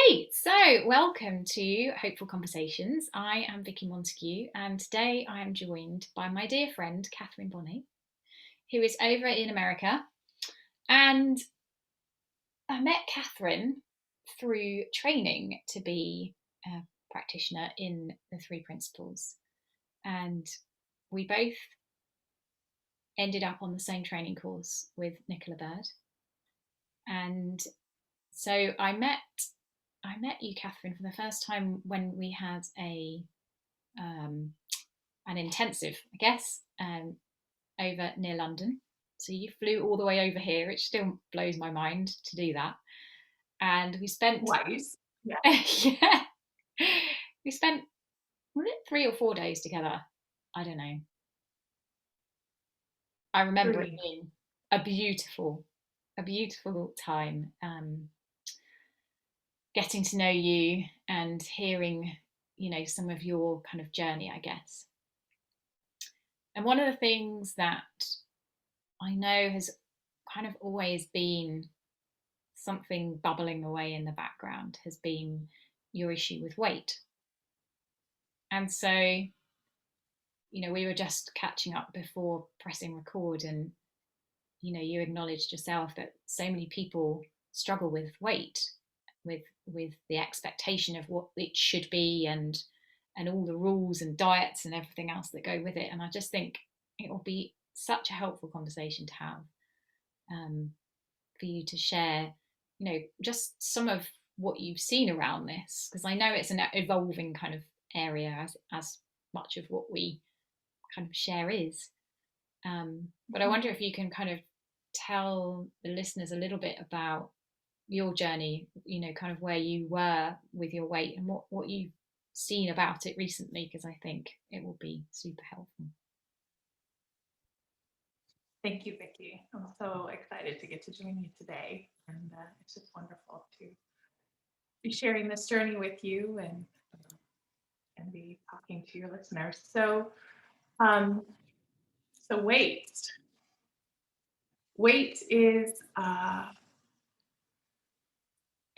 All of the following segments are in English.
Great. So, welcome to Hopeful Conversations. I am Vicky Montague, and today I am joined by my dear friend Kathryn Bonney, who is over in America. And I met Kathryn through training to be a practitioner in the three principles, and we both ended up on the same training course with Nicola Bird. And so I met you, Kathryn, for the first time when we had an intensive, I guess, over near London. So you flew all the way over here, which still blows my mind to do that. And we spent Twice. Yeah. yeah, we spent, was it 3 or 4 days together? I don't know. I remember it 3. being a beautiful time. Getting to know you and hearing, some of your kind of journey, I guess. And one of the things that I know has kind of always been something bubbling away in the background has been your issue with weight. And so, we were just catching up before pressing record, and, you acknowledged yourself that so many people struggle with weight, with the expectation of what it should be, and all the rules and diets and everything else that go with it. And I just think it will be such a helpful conversation to have, for you to share, just some of what you've seen around this, because I know it's an evolving kind of area, as much of what we kind of share is. But I wonder if you can kind of tell the listeners a little bit about your journey, kind of where you were with your weight and what you've seen about it recently, because I think it will be super helpful. Thank you, Vicky. I'm so excited to get to join you today. And it's just wonderful to be sharing this journey with you and be talking to your listeners. Um, so weight is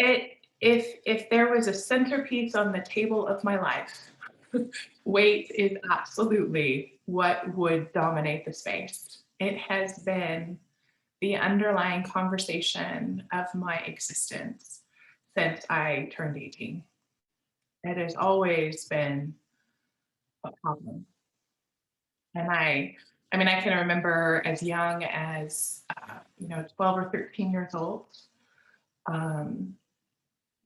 it. If there was a centerpiece on the table of my life, weight is absolutely what would dominate the space. It has been the underlying conversation of my existence since I turned 18. It has always been a problem. And I can remember as young as, 12 or 13 years old, um,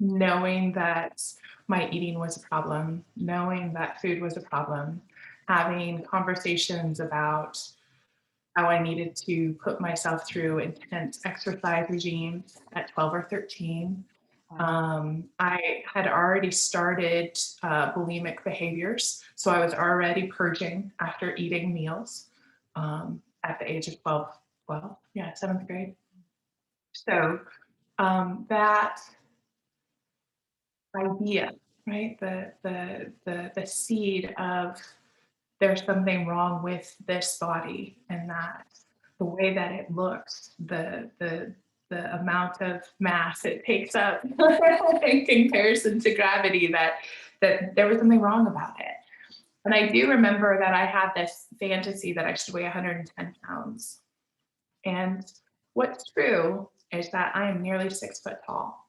knowing that my eating was a problem, knowing that food was a problem, having conversations about how I needed to put myself through intense exercise regimes at 12 or 13. I had already started bulimic behaviors, so I was already purging after eating meals at the age of 12, yeah, seventh grade. So that idea, right, the seed of there's something wrong with this body, and that the way that it looks, the amount of mass it takes up in comparison to gravity, that there was something wrong about it. And I do remember that I had this fantasy that I should weigh 110 pounds. And what's true is that I am nearly 6 foot tall.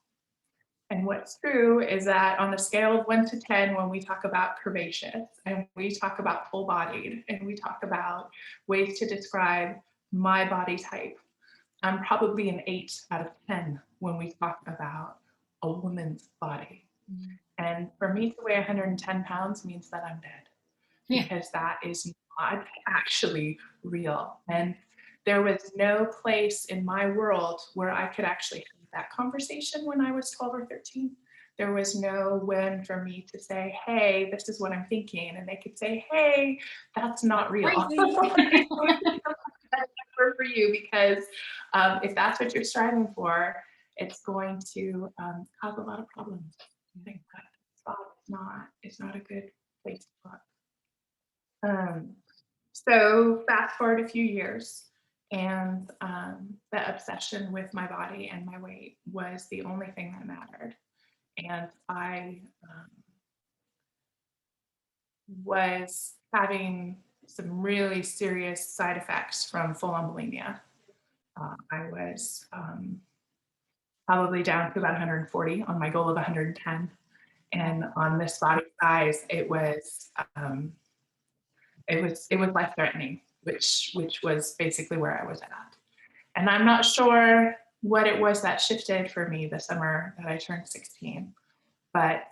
And what's true is that on a scale of 1 to 10, when we talk about curvaceous and we talk about full bodied and we talk about ways to describe my body type, I'm probably an 8 out of 10 when we talk about a woman's body. Mm-hmm. And for me to weigh 110 pounds means that I'm dead, because that is not actually real. And there was no place in my world where I could actually have that conversation when I was 12 or 13. There was no when for me to say, hey, this is what I'm thinking. And they could say, hey, that's not real. That's for you, because if that's what you're striving for, it's going to cause a lot of problems. I think that spot is not a good place to look. So fast forward a few years, and the obsession with my body and my weight was the only thing that mattered. And I was having some really serious side effects from full-on bulimia. I was probably down to about 140 on my goal of 110. And on this body size, it was life threatening, which was basically where I was at. And I'm not sure what it was that shifted for me the summer that I turned 16, but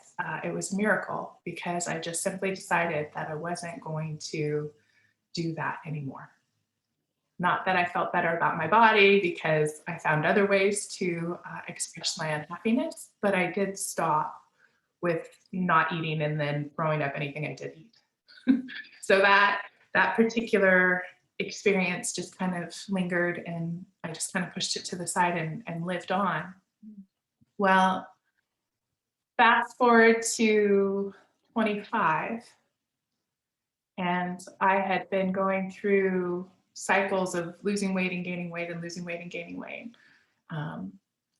it was a miracle because I just simply decided that I wasn't going to do that anymore. Not that I felt better about my body because I found other ways to express my unhappiness, but I did stop with not eating and then throwing up anything I did eat. So that particular experience just kind of lingered, and I just kind of pushed it to the side and lived on. Well, fast forward to 25, and I had been going through cycles of losing weight and gaining weight and losing weight and gaining weight. Um,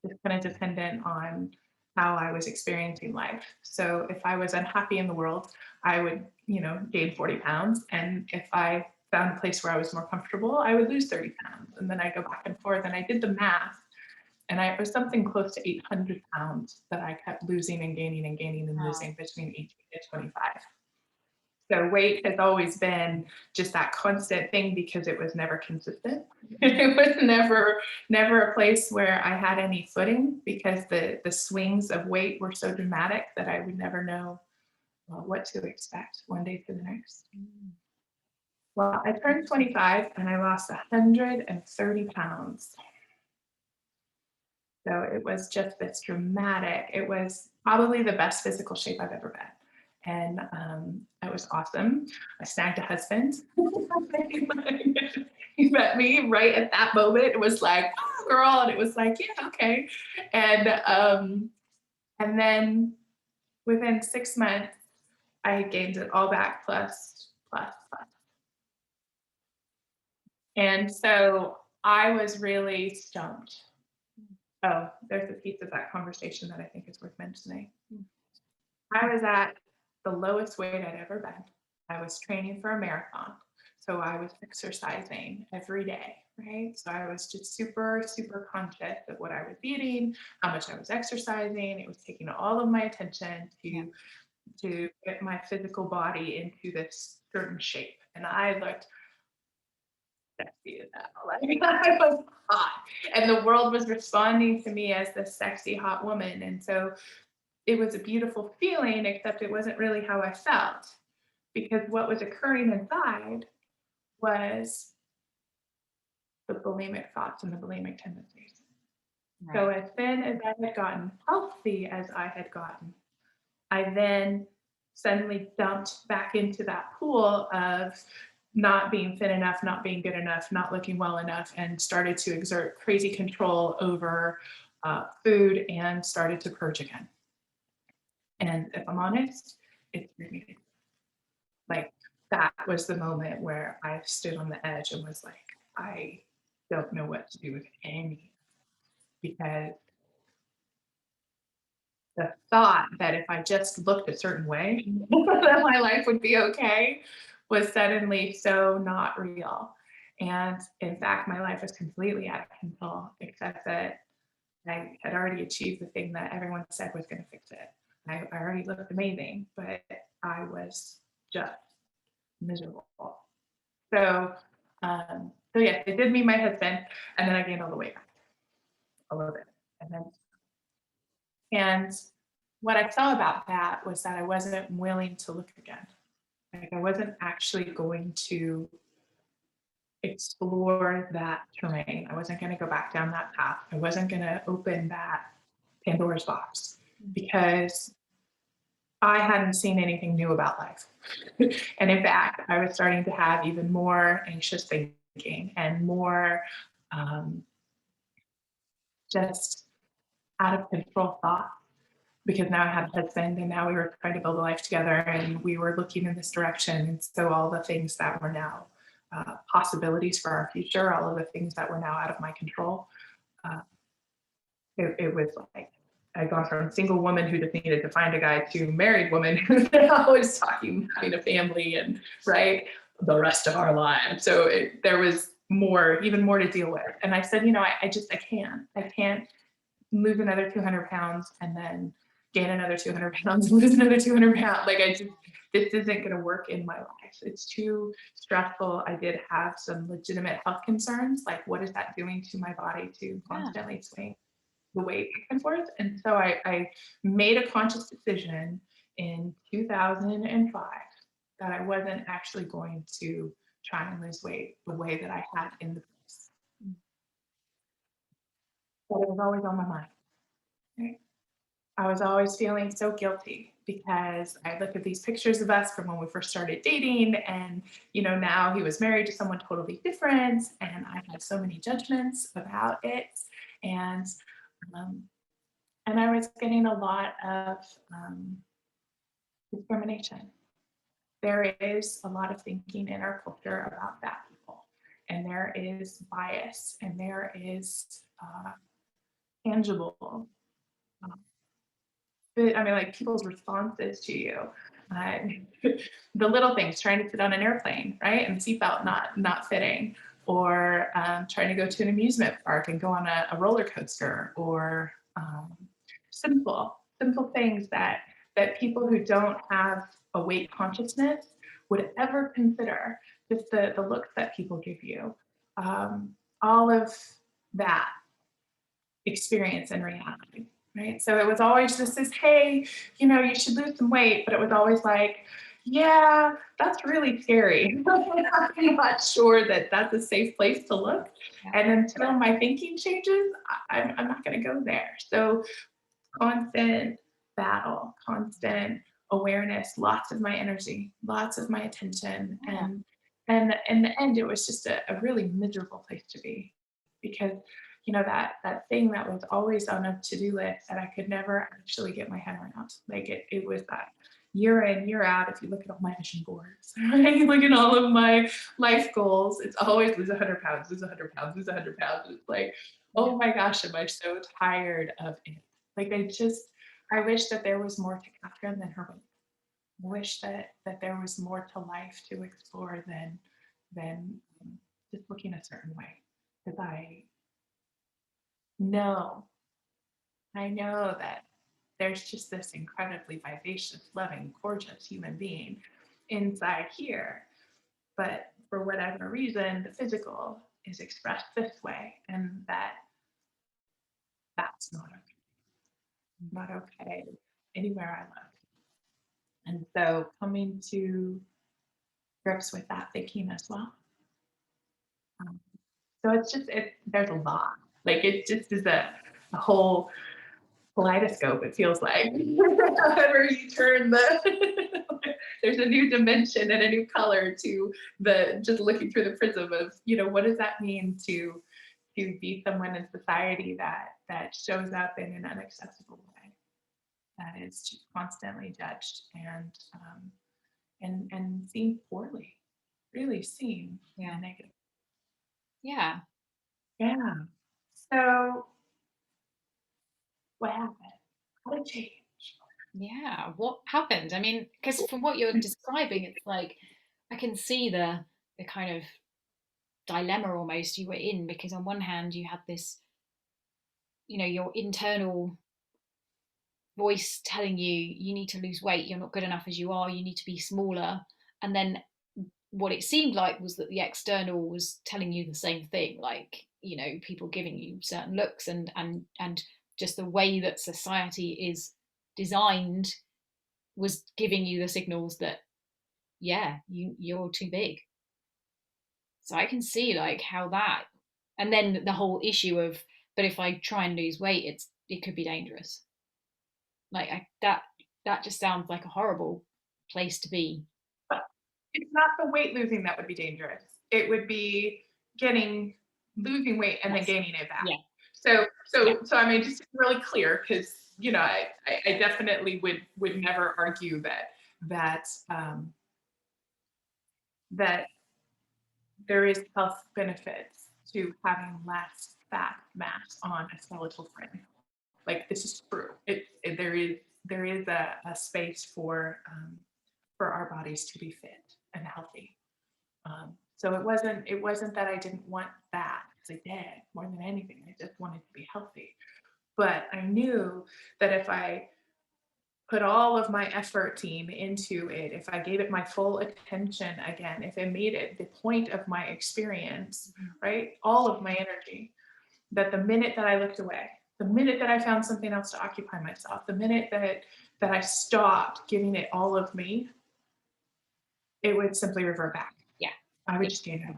it's kind of dependent on how I was experiencing life. So if I was unhappy in the world, I would, gain 40 pounds. And if I found a place where I was more comfortable, I would lose 30 pounds. And then I go back and forth. And I did the math. And it was something close to 800 pounds that I kept losing and gaining and gaining and Wow. losing between 18 and 25. So weight has always been just that constant thing because it was never consistent. It was never a place where I had any footing because the swings of weight were so dramatic that I would never know what to expect one day to the next. Well, I turned 25 and I lost 130 pounds. So it was just this dramatic, it was probably the best physical shape I've ever been. And it was awesome. I snagged a husband. He met me right at that moment. It was like, oh, girl. And it was like, yeah, okay. And then within 6 months, I gained it all back plus, plus, plus. And so I was really stumped. Oh, there's a piece of that conversation that I think is worth mentioning. I was at the lowest weight I'd ever been. I was training for a marathon. So I was exercising every day, right? So I was just super, super conscious of what I was eating, how much I was exercising. It was taking all of my attention to get my physical body into this certain shape. And I looked sexy as hell. Like I was hot. And the world was responding to me as this sexy, hot woman. And so it was a beautiful feeling, except it wasn't really how I felt because what was occurring inside was the bulimic thoughts and the bulimic tendencies. Right. So as thin as I had gotten, healthy as I had gotten, I then suddenly dumped back into that pool of not being fit enough, not being good enough, not looking well enough, and started to exert crazy control over food and started to purge again. And if I'm honest, it threw me. Like that was the moment where I stood on the edge and was like, I don't know what to do with any because the thought that if I just looked a certain way, that my life would be okay was suddenly so not real. And in fact, my life was completely out of control, except that I had already achieved the thing that everyone said was going to fix it. I already looked amazing, but I was just miserable. So yeah, they did me my husband, and then I gained all the weight back, all of it. And what I saw about that was that I wasn't willing to look again. Like I wasn't actually going to explore that terrain. I wasn't going to go back down that path. I wasn't going to open that Pandora's box because I hadn't seen anything new about life. And in fact, I was starting to have even more anxious thinking and more just out of control thoughts because now I had a husband and now we were trying to build a life together and we were looking in this direction. And so all the things that were now possibilities for our future, all of the things that were now out of my control, it was like I'd gone from single woman who just needed to find a guy to married woman who's always talking, having a family and right the rest of our lives. So there was more, even more to deal with. And I said, I can't lose another 200 pounds and then gain another 200 pounds, lose another 200 pounds. Like this isn't going to work in my life. It's too stressful. I did have some legitimate health concerns. Like, what is that doing to my body to Yeah. constantly swing the weight back and forth? And so I made a conscious decision in 2005 that I wasn't actually going to try and lose weight the way that I had in the past. But it was always on my mind. Right? I was always feeling so guilty because I look at these pictures of us from when we first started dating, and now he was married to someone totally different, and I had so many judgments about it, and um, and I was getting a lot of discrimination. There is a lot of thinking in our culture about fat people, and there is bias, and there is tangible like people's responses to you. Uh, the little things, trying to sit on an airplane, right, and seatbelt not fitting, or trying to go to an amusement park and go on a roller coaster, or simple things that people who don't have a weight consciousness would ever consider. Just the looks that people give you, all of that experience and reality, right? So it was always just this, hey, you should lose some weight, but it was always like, yeah, that's really scary. I'm not sure that that's a safe place to look. Yeah. And until my thinking changes, I'm not going to go there. So constant battle, constant awareness, lots of my energy, lots of my attention. Yeah. And in the end, it was just a really miserable place to be, because that thing that was always on a to-do list that I could never actually get my head around. Like it was that year in, year out. If you look at all my vision boards, right? You look at all of my life goals, it's always lose 100 pounds, lose 100 pounds, lose 100 pounds. It's like, oh my gosh, am I so tired of it? Like I wish that there was more to Kathryn than her weight. I wish that there was more to life to explore than just looking a certain way. Because know, I know that there's just this incredibly vivacious, loving, gorgeous human being inside here. But for whatever reason, the physical is expressed this way, and that's not okay anywhere I look. And so coming to grips with that thinking as well. Um, so there's a lot. Like it just is a whole kaleidoscope, it feels like. Whenever you turn there's a new dimension and a new color to just looking through the prism of, what does that mean to be someone in society that shows up in an unacceptable way, that is constantly judged and seen poorly, really seen in a negative. Yeah. Yeah. So what happened? How did it change? Yeah. What happened? I mean, because from what you're describing, it's like I can see the kind of dilemma almost you were in, because on one hand you had this, your internal voice telling you you need to lose weight, you're not good enough as you are, you need to be smaller. And then what it seemed like was that the external was telling you the same thing, like, people giving you certain looks, and just the way that society is designed was giving you the signals that, yeah, you're too big. So I can see like how that, and then the whole issue of, but if I try and lose weight, it could be dangerous. Like that just sounds like a horrible place to be. But it's not the weight losing that would be dangerous. It would be losing weight and then Yes. gaining it back. Yeah. So I mean, just to be really clear, because I definitely would never argue that that there is health benefits to having less fat mass on a skeletal frame. Like this is true. There is a space for our bodies to be fit and healthy. So it wasn't that I didn't want that, because I did more than anything. I just wanted to be healthy. But I knew that if I put all of my effort team into it, if I gave it my full attention again, if I made it the point of my experience, right, all of my energy, that the minute that I looked away, the minute that I found something else to occupy myself, the minute that I stopped giving it all of me, it would simply revert back. Yeah. I would Yeah. just stand there.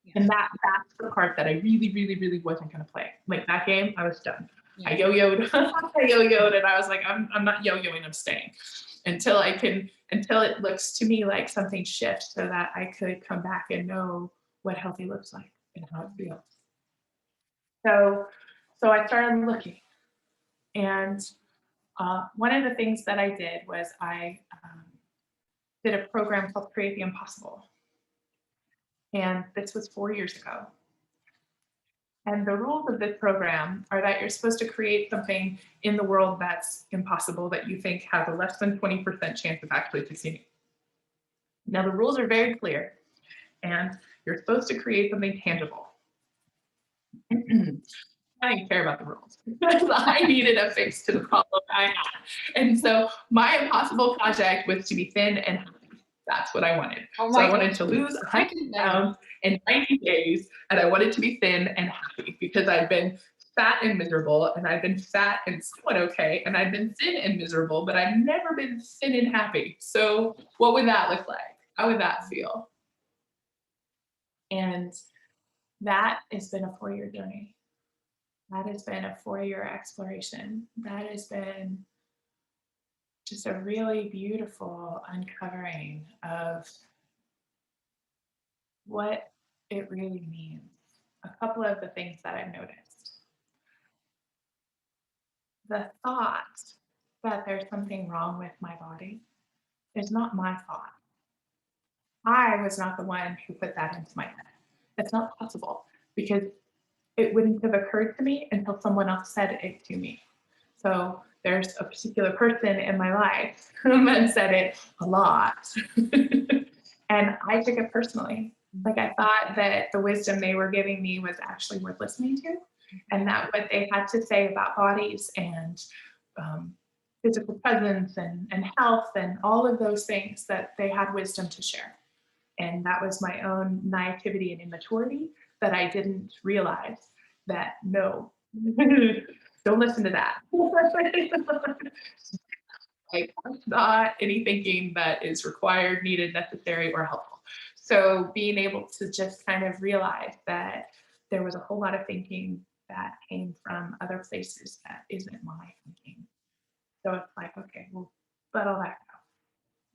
Yeah. And that's the part that I really, really, really wasn't going to play. Like that game, I was done. Yeah. I yo-yoed, I yo-yoed, and I was like, I'm not yo-yoing, I'm staying until it looks to me like something shifts so that I could come back and know what healthy looks like and how it feels. So, so I started looking, and one of the things that I did was I did a program called Create the Impossible, and this was 4 years ago. And the rules of this program are that you're supposed to create something in the world that's impossible, that you think has a less than 20% chance of actually succeeding. Now, the rules are very clear, and you're supposed to create something tangible. I didn't care about the rules because I needed a fix to the problem I had. And so my impossible project was to be thin and happy. That's what I wanted. Oh So my I wanted God. to lose I 100 didn't know. pounds in 90 days, and I wanted to be thin and happy because I'd been fat and miserable, and I'd been fat and somewhat okay, and I'd been thin and miserable, but I'd never been thin and happy. So what would that look like? How would that feel? And that has been a 4 year journey. That has been a 4 year exploration. That has been just a really beautiful uncovering of what it really means. A couple of the things that I've noticed. The thought that there's something wrong with my body is not my thought. I was not the one who put that into my head. It's not possible because it wouldn't have occurred to me until someone else said it to me. So there's a particular person in my life that said it a lot. And I took it personally. Like I thought that the wisdom they were giving me was actually worth listening to, and that what they had to say about bodies and um, physical presence and health and all of those things, that they had wisdom to share. And that was my own naivety and immaturity that I didn't realize that no, don't listen to that. Like, that's not any thinking that is required, needed, necessary, or helpful. So being able to just kind of realize that there was a whole lot of thinking that came from other places that isn't my thinking. So it's like, okay, well, let all that go.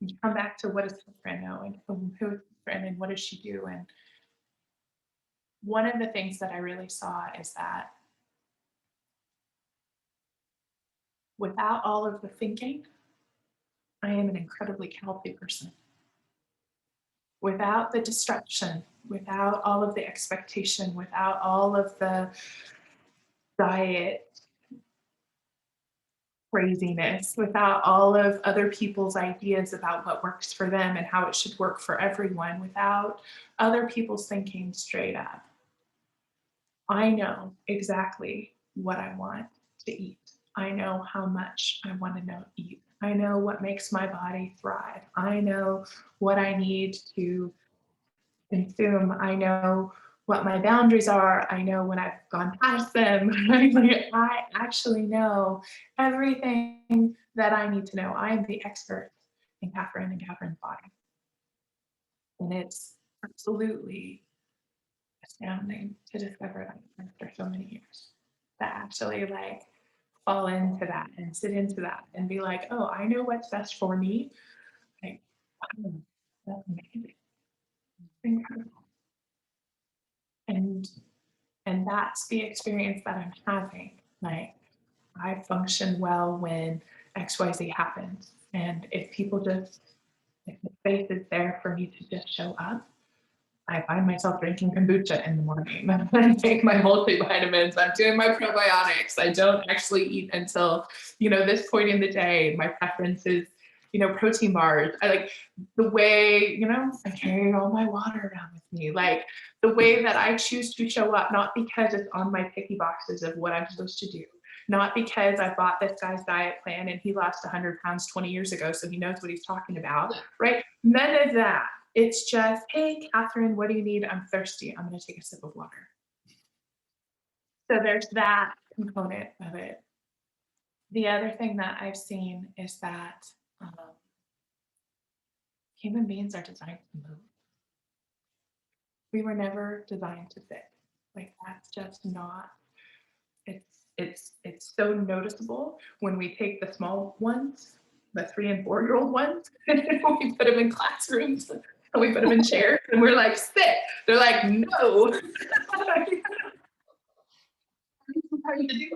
You come back to what does Kathryn know, and who is Kathryn, and what does she do? And one of the things that I really saw is that without all of the thinking, I am an incredibly healthy person. Without the distraction, without all of the expectation, without all of the diet craziness, without all of other people's ideas about what works for them and how it should work for everyone, without other people's thinking straight up, I know exactly what I want to eat. I know how much I want to know eat. I know what makes my body thrive. I know what I need to consume. I know what my boundaries are. I know when I've gone past them. I actually know everything that I need to know. I am the expert in Kathryn and Kathryn's body. And it's absolutely astounding to discover that after so many years. To actually like fall into that and sit into that and be like, oh, I know what's best for me. Like, wow, that's amazing. Incredible. And and that's the experience that I'm having. Like, I function well when XYZ happens. And if people just, if the space is there for me to just show up, I find myself drinking kombucha in the morning. I take my multivitamins. I'm doing my probiotics. I don't actually eat until, this point in the day. My preference is, protein bars. I like the way, I carry all my water around with me. Like the way that I choose to show up, not because it's on my picky boxes of what I'm supposed to do, not because I bought this guy's diet plan and he lost 100 pounds 20 years ago, so he knows what he's talking about, right? None of that. It's just, hey, Kathryn, what do you need? I'm thirsty. I'm going to take a sip of water. So there's that component of it. The other thing that I've seen is that human beings are designed to move. We were never designed to sit. Like that's just not. It's so noticeable when we take the small ones, the 3 and 4-year-old ones, and we put them in classrooms and we put them in chairs and we're like, sit. They're like, no.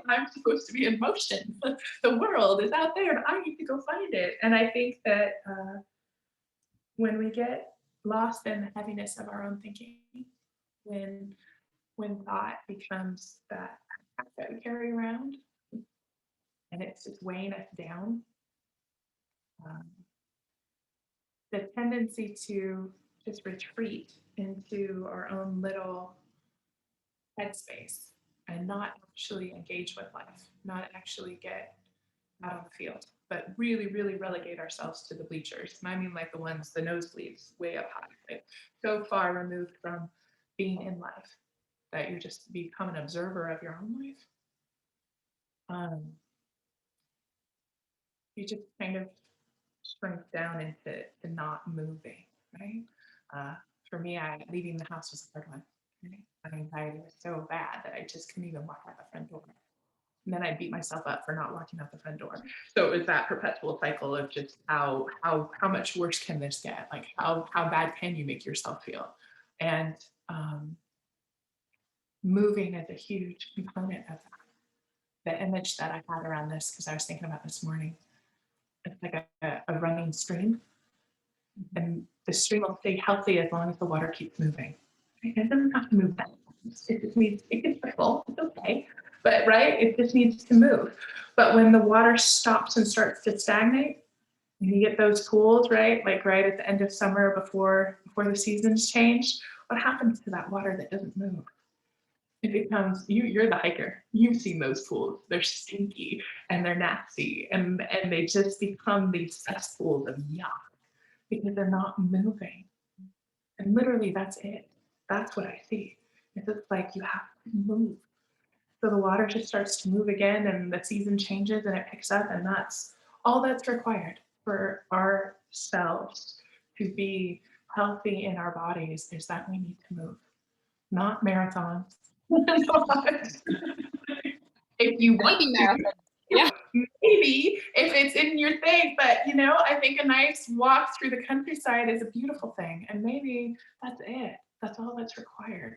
I'm supposed to be in motion. The world is out there and I need to go find it. And I think that when we get lost in the heaviness of our own thinking, when thought becomes that we carry around and it's just weighing us down, um, the tendency to just retreat into our own little headspace and not actually engage with life, not actually get out on the field, but really, really relegate ourselves to the bleachers. And I mean like the ones, the nosebleeds, way up high, right? So far removed from being in life that you just become an observer of your own life. You just kind of shrink down into not moving, right? For me, leaving the house was a hard one. Right? My anxiety was so bad that I just couldn't even walk out the front door. And then I beat myself up for not walking out the front door. So it was that perpetual cycle of just how much worse can this get? Like how bad can you make yourself feel? And moving is a huge component of that. The image that I had around this, because I was thinking about this morning, it's like a running stream, and the stream will stay healthy as long as the water keeps moving. It doesn't have to move that fast. It just needs, it gets full, it's okay. But right, it just needs to move. But when the water stops and starts to stagnate, and you get those pools, right? Like right at the end of summer before the seasons change, what happens to that water that doesn't move? It becomes you're the hiker. You've seen those pools. They're stinky and they're nasty and they just become these cesspools of yuck because they're not moving. And literally that's it. That's what I see. It's just like you have to move. So the water just starts to move again and the season changes and it picks up, and that's all that's required for ourselves to be healthy in our bodies is that we need to move, not marathons. If you want Maybe to, marathon. Yeah. maybe if it's in your thing, but I think a nice walk through the countryside is a beautiful thing, and maybe that's it. That's all that's required.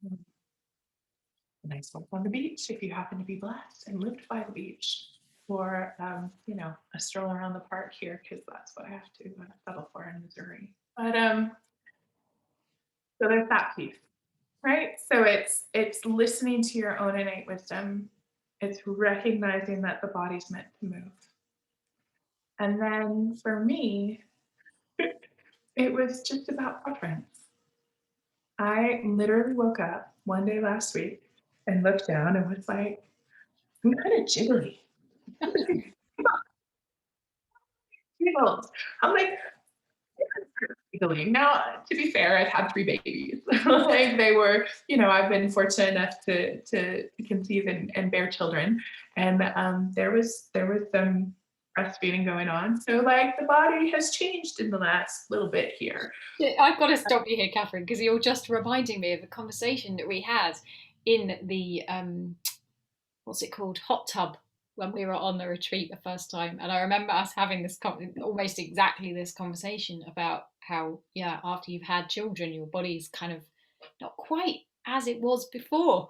A nice walk on the beach if you happen to be blessed and lived by the beach, or a stroll around the park here because that's what I have to settle for in Missouri. But so there's that piece, right? So it's listening to your own innate wisdom. It's recognizing that the body's meant to move. And then for me, it was just about preference. I literally woke up one day last week and looked down and was like, I'm kind of jiggly. I'm like, giggling. Now, to be fair, I've had 3 babies. Like they were, I've been fortunate enough to conceive and bear children, and there was some breastfeeding going on. So like the body has changed in the last little bit here. I've got to stop you here, Kathryn, because you're just reminding me of a conversation that we had in the what's it called, hot tub, when we were on the retreat the first time. And I remember us having this almost exactly this conversation about how, yeah, after you've had children, your body's kind of not quite as it was before,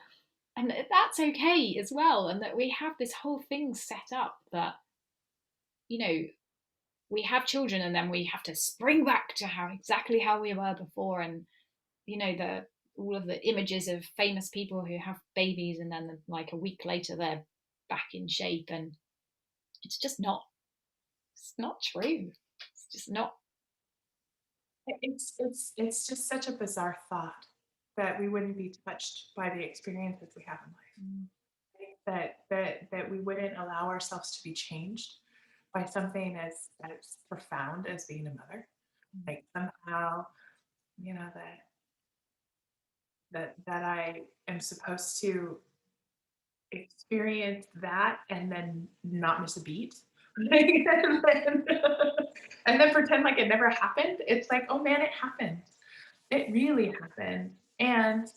and that's okay as well. And that we have this whole thing set up that, we have children and then we have to spring back to exactly how we were before. And the all of the images of famous people who have babies and then like a week later they're back in shape, and it's just not, it's not true. It's just not. It's just such a bizarre thought that we wouldn't be touched by the experiences we have in life. Mm. That we wouldn't allow ourselves to be changed by something as profound as being a mother. Like somehow, that I am supposed to experience that and then not miss a beat. And then pretend like it never happened. It's like, oh man, it happened. It really happened. And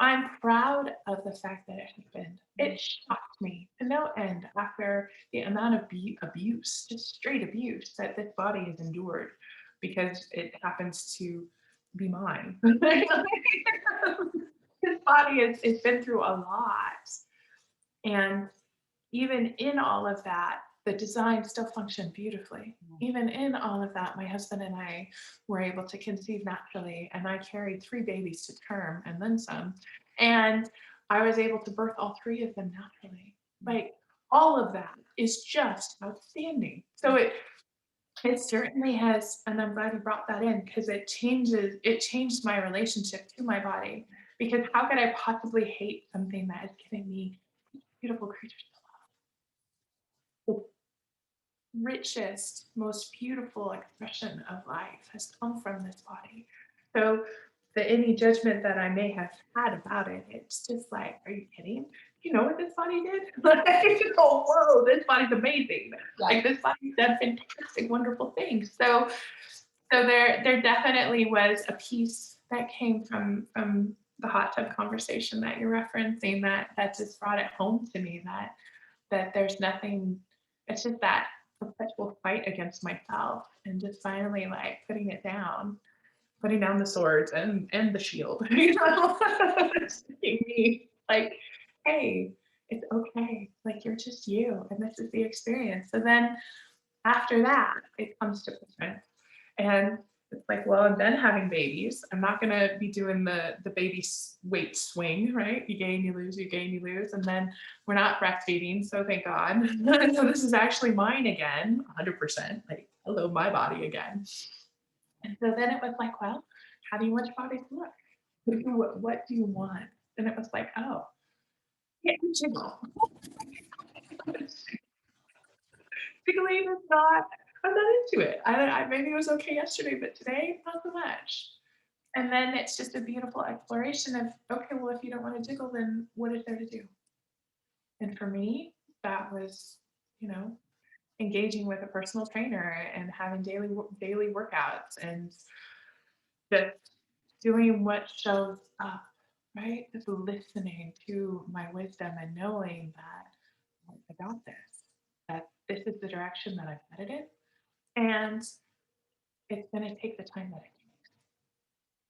I'm proud of the fact that it happened. It shocked me to no end after the amount of abuse, just straight abuse that this body has endured because it happens to be mine. This body has been through a lot. And even in all of that, the design still functioned beautifully. Even in all of that, my husband and I were able to conceive naturally, and I carried 3 babies to term and then some. And I was able to birth all 3 of them naturally. Like all of that is just outstanding. So it certainly has, and I'm glad you brought that in because it changed my relationship to my body. Because how could I possibly hate something that is giving me beautiful creatures? The richest, most beautiful expression of life has come from this body. So any judgment that I may have had about it, it's just like, are you kidding? You know what this body did? Like, oh, whoa, this body's amazing. Like this body's done fantastic, wonderful things. So there definitely was a piece that came from the hot tub conversation that you're referencing that just brought it home to me that there's nothing, it's just that perpetual fight against myself and just finally like putting down the swords and the shield, seeing me like, hey, it's okay. Like you're just you and this is the experience. So then after that, it comes to present. And it's like, well, I'm done having babies. I'm not gonna be doing the baby weight swing, right? You gain, you lose, you gain, you lose, and then we're not breastfeeding, so thank God. So this is actually mine again, 100%. Like, hello, my body again. And so then it was like, well, how do you want your body to look? What do you want? And it was like, oh, yeah, jiggle. Jiggling is not. I'm not into it. I maybe it was okay yesterday, but today not so much. And then it's just a beautiful exploration of, okay, well, if you don't want to jiggle, then what is there to do? And for me, that was, you know, engaging with a personal trainer and having daily workouts and just doing what shows up, right? Just listening to my wisdom and knowing that I got this, that this is the direction that I've headed in. And it's going to take the time that it takes.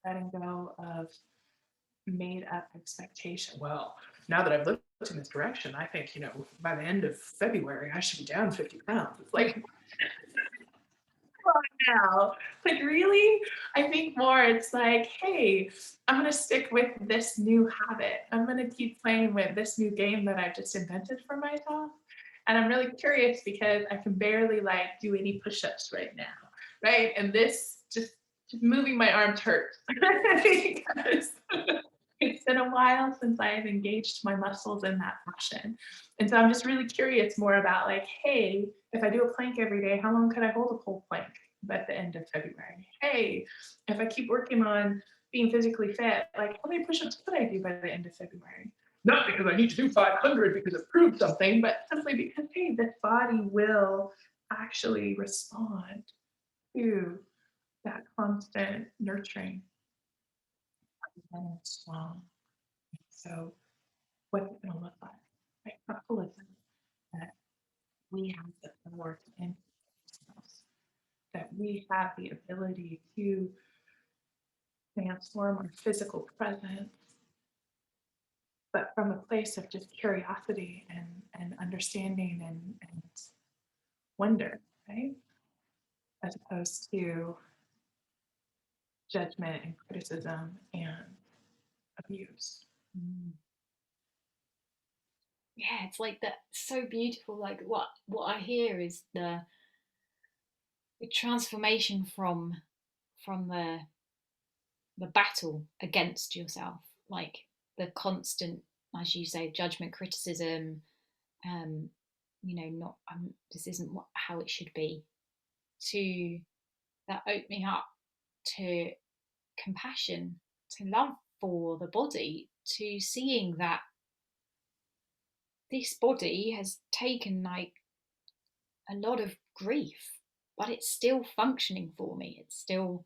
Letting go of made up expectation. Well, now that I've looked in this direction, I think, by the end of February, I should be down 50 pounds. It's like, now, like, really? I think more it's like, hey, I'm going to stick with this new habit. I'm going to keep playing with this new game that I've just invented for myself. And I'm really curious because I can barely like do any push-ups right now, right? And this just moving my arms hurts because it's been a while since I've engaged my muscles in that fashion. And so I'm just really curious more about like, hey, if I do a plank every day, how long could I hold a whole plank at the end of February? Hey, if I keep working on being physically fit, like how many push-ups could I do by the end of February? Not because I need to do 500 because it proved something, but simply because, hey, this body will actually respond to that constant nurturing and strong. So what's it going to look like? Right? Capitalism, that we have the power to influence ourselves, that we have the ability to transform our physical presence, but from a place of just curiosity and understanding and wonder, right? As opposed to judgment and criticism and abuse. Mm. Yeah, it's like that, so beautiful. Like what I hear is the transformation from the battle against yourself, like the constant, as you say, judgment, criticism, um, not this isn't how it should be, to that opening up to compassion, to love for the body, to seeing that this body has taken like a lot of grief, but it's still functioning for me. It's still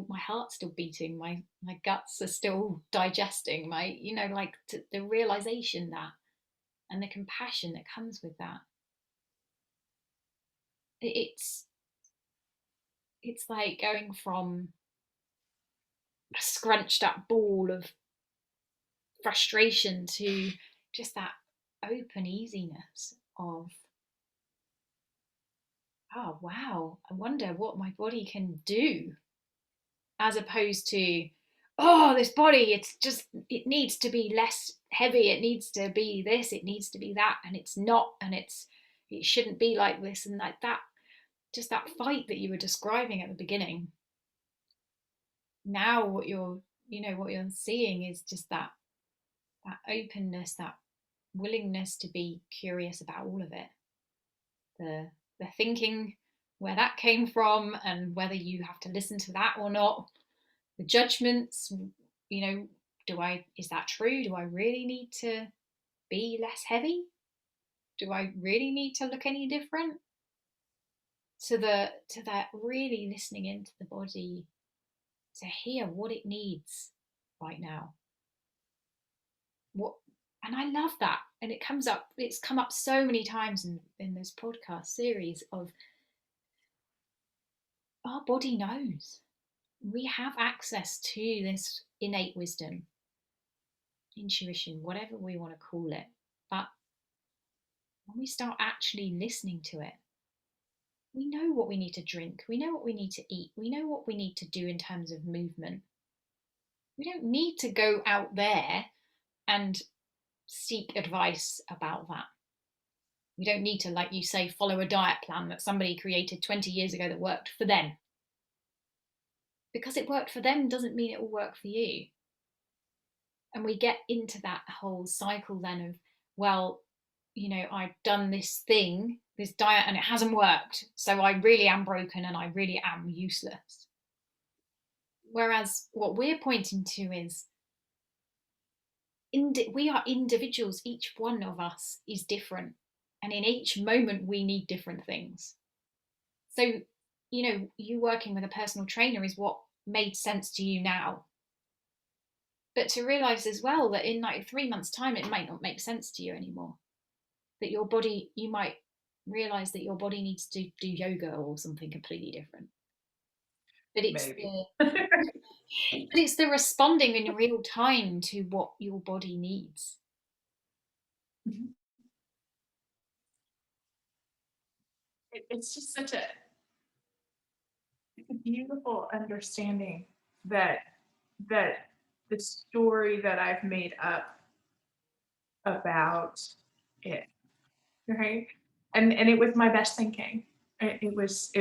my heart's still beating, my guts are still digesting, my like the realization that, and the compassion that comes with that. It's it's like going from a scrunched up ball of frustration to just that open easiness of, oh wow, I wonder what my body can do, as opposed to, oh, this body, it needs to be less heavy, it needs to be this, it needs to be that, and it's not, and it shouldn't be like this and like that. Just that fight that you were describing at the beginning. Now what you're seeing is just that openness, that willingness to be curious about all of it, the thinking, where that came from and whether you have to listen to that or not, the judgments, is that true? Do I really need to be less heavy? Do I really need to look any different? To that really listening into the body, to hear what it needs right now. What And I love that. And it's come up so many times in this podcast series of, our body knows. We have access to this innate wisdom, intuition, whatever we want to call it. But when we start actually listening to it, we know what we need to drink, we know what we need to eat, we know what we need to do in terms of movement. We don't need to go out there and seek advice about that. We don't need to, like you say, follow a diet plan that somebody created 20 years ago that worked for them. Because it worked for them doesn't mean it will work for you. And we get into that whole cycle then of, well, I've done this thing, this diet, and it hasn't worked, so I really am broken and I really am useless. Whereas what we're pointing to is, we are individuals, each one of us is different, and in each moment we need different things. So you working with a personal trainer is what made sense to you now, but to realize as well that in like 3 months time it might not make sense to you anymore, that your body, you might realize that your body needs to do yoga or something completely different. But Maybe. it's the responding in real time to what your body needs. Mhm. It's just it's a beautiful understanding that that the story that I've made up about it, right? And it was my best thinking. It was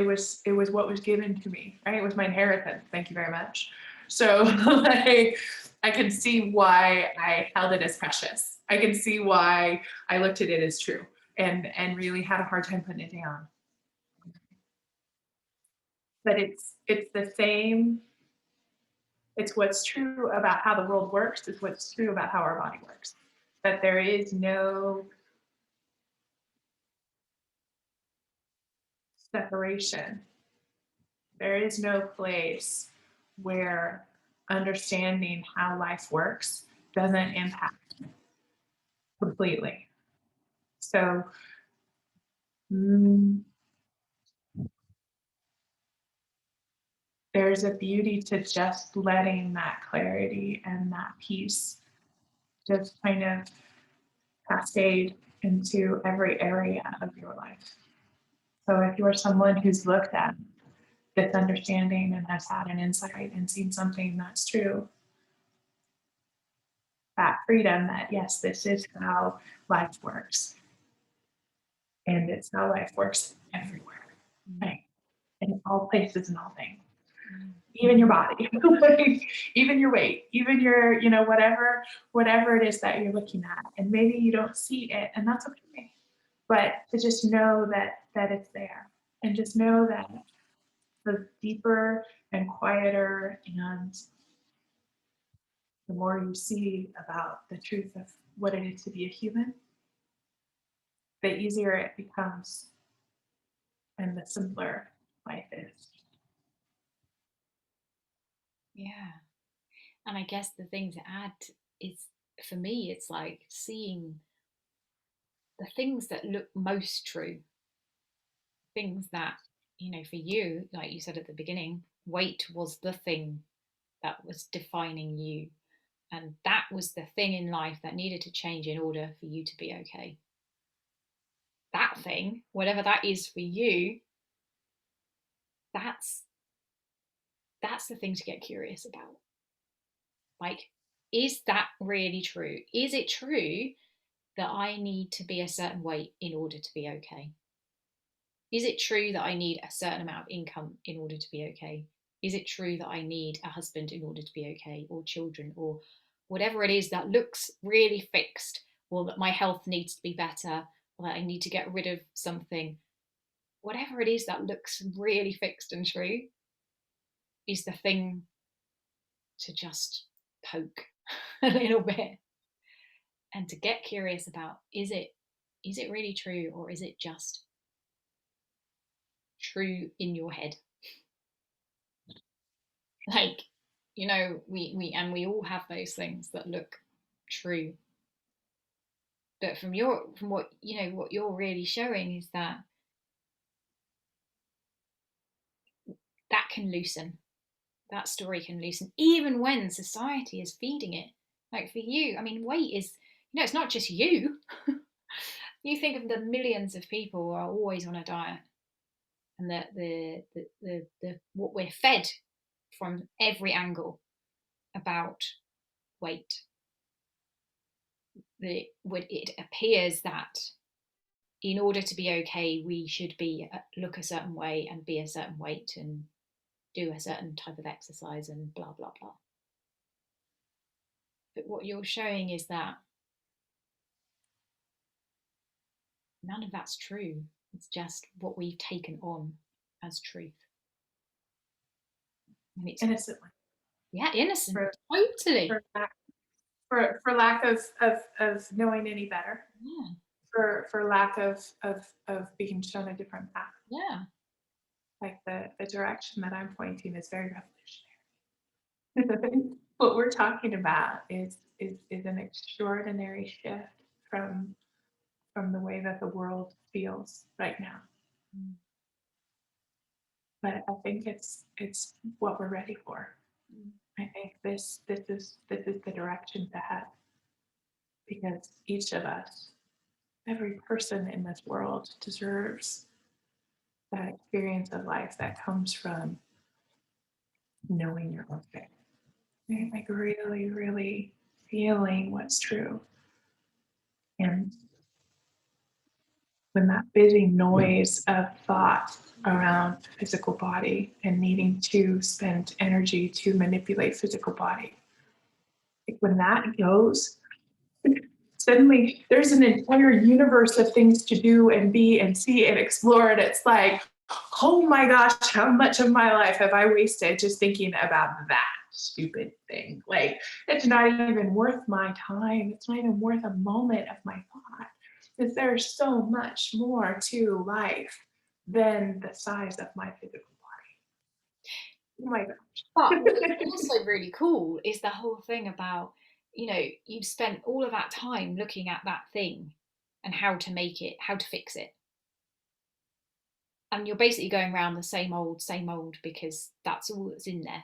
what was given to me, right? It was my inheritance. Thank you very much. So like, I can see why I held it as precious. I can see why I looked at it as true and really had a hard time putting it down. But it's the same. It's what's true about how the world works. It's what's true about how our body works. That there is no separation. There is no place where understanding how life works doesn't impact completely. So, mm, there's a beauty to just letting that clarity and that peace just kind of cascade into every area of your life. So if you're someone who's looked at this understanding and has had an insight and seen something that's true, that freedom that, yes, this is how life works. And it's how life works everywhere, Mm. right? In all places and all things. Mm. Even your body, even your weight, even your, whatever it is that you're looking at. And maybe you don't see it, and that's okay. But to just know that it's there, and just know that the deeper and quieter and the more you see about the truth of what it is to be a human, the easier it becomes and the simpler life is. Yeah. And I guess the thing to add is, for me, it's like seeing the things that look most true, things that, for you, like you said at the beginning, weight was the thing that was defining you. And that was the thing in life that needed to change in order for you to be okay. That thing, whatever that is for you, that's that's the thing to get curious about. Like, is that really true? Is it true that I need to be a certain weight in order to be okay? Is it true that I need a certain amount of income in order to be okay? Is it true that I need a husband in order to be okay, or children, or whatever it is that looks really fixed, or that my health needs to be better, or that I need to get rid of something? Whatever it is that looks really fixed and true is the thing to just poke a little bit and to get curious about, is it really true, or is it just true in your head? Like, we all have those things that look true, but from what you're really showing is that that can loosen, that story can loosen even when society is feeding it. Like, for you, I mean, weight is, it's not just you. You think of the millions of people who are always on a diet, and the what we're fed from every angle about weight. It appears that in order to be okay, we should look a certain way and be a certain weight and do a certain type of exercise and blah blah blah. But what you're showing is that none of that's true. It's just what we've taken on as truth, and it's, Innocently. yeah, innocent, For totally. for lack, for lack of knowing any better. Yeah, For lack of being shown a different path. yeah. Like the direction that I'm pointing is very revolutionary. What we're talking about is an extraordinary shift from from the way that the world feels right now. Mm. But I think it's what we're ready for. Mm. I think this is the direction to head, because each of us, every person in this world, deserves that experience of life that comes from knowing your own faith. Right? Like really, really feeling what's true. And when that busy noise of thought around physical body and needing to spend energy to manipulate physical body, like when that goes, suddenly there's an entire universe of things to do and be and see and explore. And it's like, oh my gosh, how much of my life have I wasted just thinking about that stupid thing? Like, it's not even worth my time. It's not even worth a moment of my thought, because there's so much more to life than the size of my physical body. Oh my But what's gosh. also really cool is the whole thing about, you've spent all of that time looking at that thing and how to make it, how to fix it. And you're basically going around the same old, because that's all that's in there,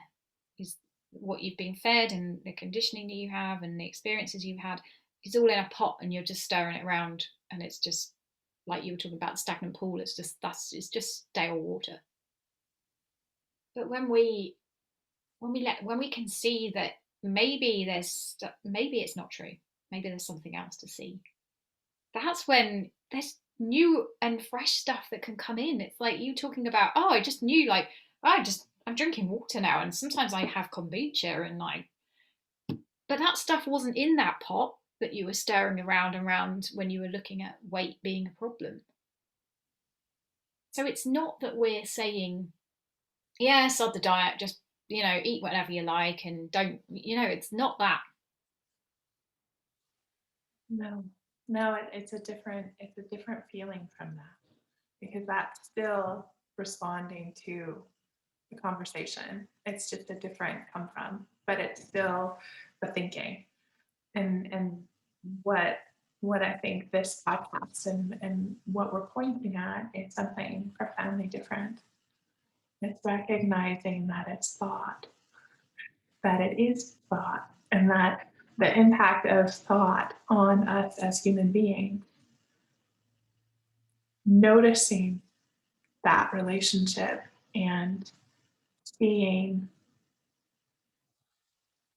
is what you've been fed and the conditioning that you have and the experiences you've had. It's all in a pot and you're just stirring it around, and it's just like you were talking about the stagnant pool. It's just stale water. But when we can see that maybe maybe it's not true, maybe there's something else to see, that's when there's new and fresh stuff that can come in. It's like you talking about, oh, I just knew, like, I'm drinking water now, and sometimes I have kombucha, and like, but that stuff wasn't in that pot that you were stirring around and around when you were looking at weight being a problem. So it's not that we're saying, yeah, sod the diet, just, eat whatever you like and don't, it's not that. No, no, it's a different feeling from that, because that's still responding to the conversation. It's just a different come from, but it's still the thinking. And what what I think this podcast and what we're pointing at is something profoundly different. It's recognizing that it's thought, that it is thought, and that the impact of thought on us as human beings, noticing that relationship and seeing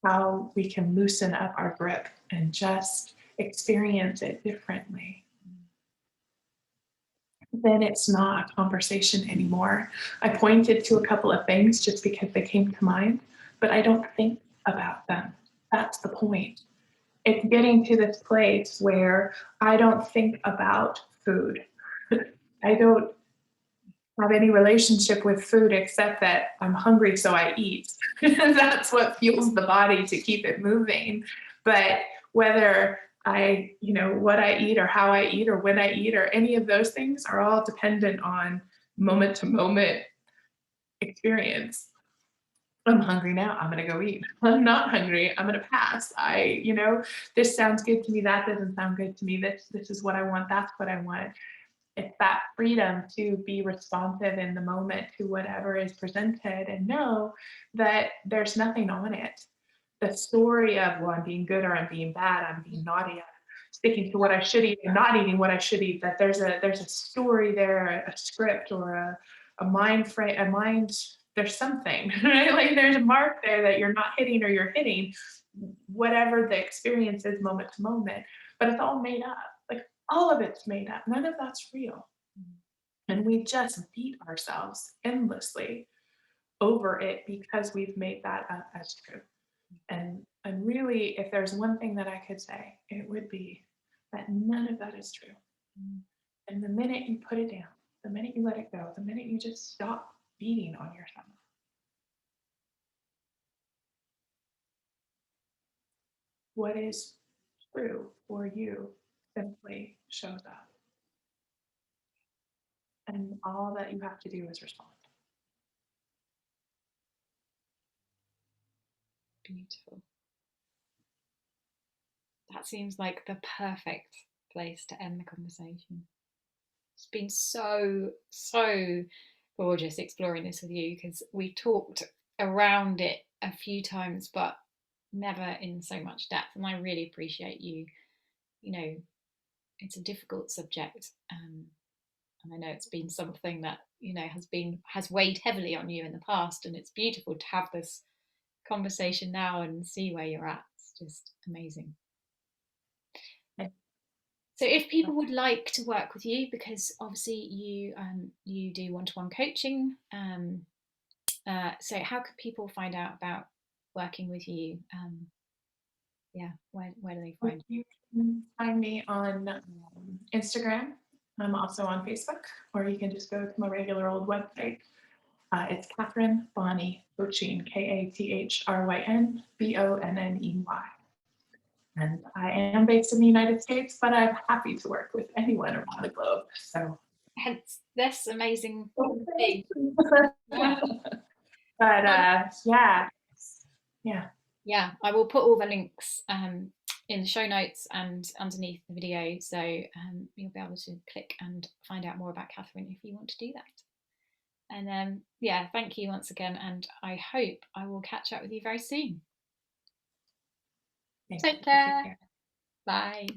how we can loosen up our grip and just experience it differently, then it's not a conversation anymore. I pointed to a couple of things just because they came to mind, but I don't think about them. That's the point. It's getting to this place where I don't think about food. I don't have any relationship with food except that I'm hungry, so I eat. That's what fuels the body to keep it moving. But whether what I eat or how I eat or when I eat or any of those things are all dependent on moment to moment experience. I'm hungry now, I'm gonna go eat. I'm not hungry, I'm gonna pass. This sounds good to me, that doesn't sound good to me. This is what I want, that's what I want. It's that freedom to be responsive in the moment to whatever is presented and know that there's nothing on it. The story of, well, I'm being good or I'm being bad, I'm being naughty, I'm sticking to what I should eat and not eating what I should eat, that there's a story there, a script or a mind frame, a mind, there's something, right? Like there's a mark there that you're not hitting or you're hitting, whatever the experience is moment to moment, but it's all made up. Like all of it's made up. None of that's real. And we just beat ourselves endlessly over it because we've made that up as true. And really, if there's one thing that I could say, it would be that none of that is true. And the minute you put it down, the minute you let it go, the minute you just stop beating on yourself, what is true for you simply shows up. And all that you have to do is respond. Beautiful. That seems like the perfect place to end the conversation. It's been so, so gorgeous exploring this with you, because we talked around it a few times, but never in so much depth. And I really appreciate you. It's a difficult subject. And I know it's been something that, has weighed heavily on you in the past. And it's beautiful to have this conversation now and see where you're at. It's just amazing. So if people would like to work with you, because obviously you do one-to-one coaching, so how could people find out about working with you? Where do they find you? You can find me on Instagram. I'm also on Facebook, or you can just go to my regular old website. It's Kathryn Bonney Coaching, KATHRYN BONNEY. And I am based in the United States, but I'm happy to work with anyone around the globe. So Hence this amazing thing. Yeah. But yeah. I will put all the links in the show notes and underneath the video, so you'll be able to click and find out more about Kathryn if you want to do that. And thank you once again, and I hope I will catch up with you very soon. Take care. Bye.